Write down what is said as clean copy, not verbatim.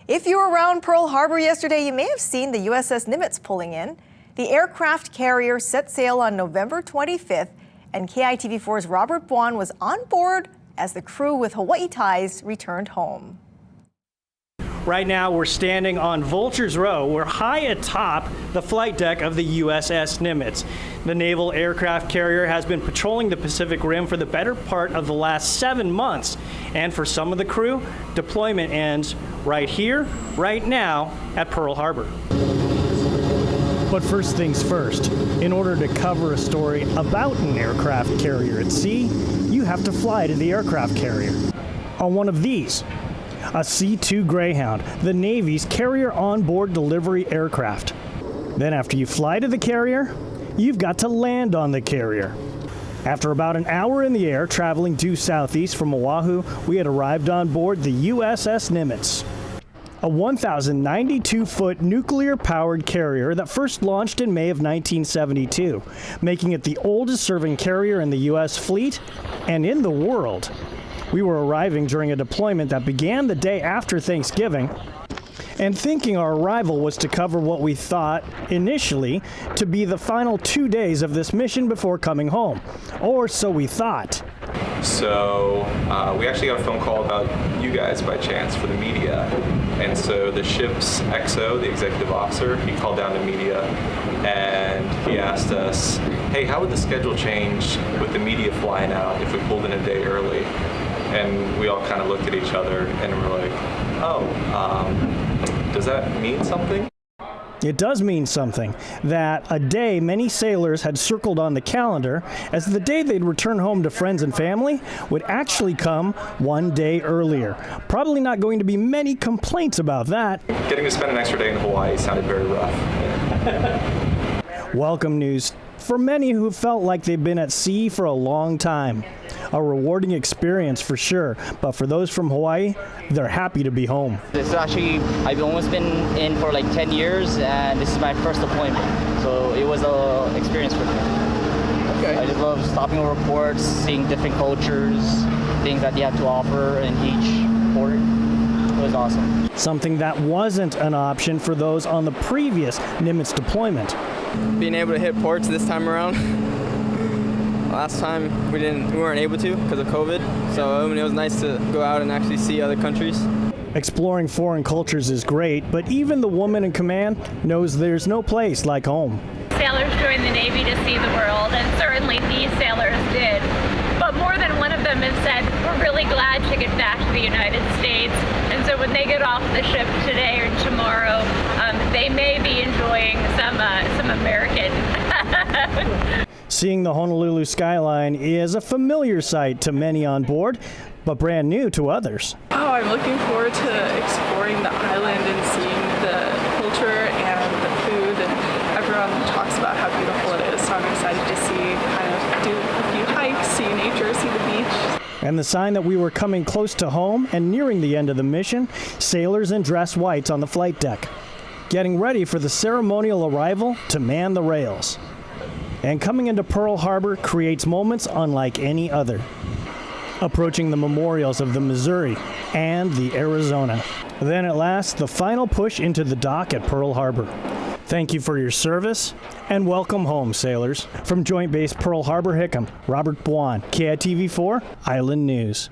If you were around Pearl Harbor yesterday, you may have seen the USS Nimitz pulling in. The aircraft carrier set sail on November 25th, and KITV4's Robert Buon was on board as the crew with Hawaii ties returned home. Right now, we're standing on Vulture's Row. We're high atop the flight deck of the USS Nimitz. The naval aircraft carrier has been patrolling the Pacific Rim for the better part of the last 7 months. And for some of the crew, deployment ends right here, right now, at Pearl Harbor. But first things first, in order to cover a story about an aircraft carrier at sea, you have to fly to the aircraft carrier on one of these. A C-2 Greyhound, the Navy's carrier onboard delivery aircraft. Then after you fly to the carrier, you've got to land on the carrier. After about an hour in the air, traveling due southeast from Oahu, we had arrived on board the USS Nimitz, a 1,092-foot nuclear-powered carrier that first launched in May of 1972, making it the oldest serving carrier in the U.S. fleet and in the world. We were arriving during a deployment that began the day after Thanksgiving, and thinking our arrival was to cover what we thought initially to be the final 2 days of this mission before coming home, or so we thought. So we actually got a phone call about you guys by chance for the media, and so the ship's XO, the executive officer, he called down to media and he asked us, hey, how would the schedule change with the media flying out if we pulled in a day early? And we all kind of looked at each other and were like, oh, does that mean something? It does mean something, that a day many sailors had circled on the calendar as the day they'd return home to friends and family would actually come 1 day earlier. Probably not going to be many complaints about that. Getting to spend an extra day in Hawaii sounded very rough. Welcome news for many who felt like they've been at sea for a long time. A rewarding experience for sure, but for those from Hawaii, they're happy to be home. This is actually, I've almost been in for like 10 years, and this is my first deployment, so it was an experience for me. Okay. I just love stopping over ports, seeing different cultures, things that they have to offer in each port. It was awesome. Something that wasn't an option for those on the previous Nimitz deployment. Being able to hit ports this time around. Last time we weren't able to because of COVID, so it was nice to go out and actually see other countries. Exploring foreign cultures is great, but even the woman in command knows there's no place like home. Sailors join the Navy to see the world, and certainly these sailors did. But more than one of them has said, we're really glad to get back to the United States. And so when they get off the ship today or tomorrow, they may be enjoying some American. Seeing the Honolulu skyline is a familiar sight to many on board, but brand new to others. Oh, I'm looking forward to exploring the island and seeing the culture and the food, and everyone talks about how beautiful it is, so I'm excited to see, kind of do a few hikes, see nature, see the beach. And the sign that we were coming close to home and nearing the end of the mission, sailors in dress whites on the flight deck, getting ready for the ceremonial arrival to man the rails. And coming into Pearl Harbor creates moments unlike any other. Approaching the memorials of the Missouri and the Arizona. Then at last, the final push into the dock at Pearl Harbor. Thank you for your service, and welcome home, sailors. From Joint Base Pearl Harbor Hickam, Robert Buon, KITV4 Island News.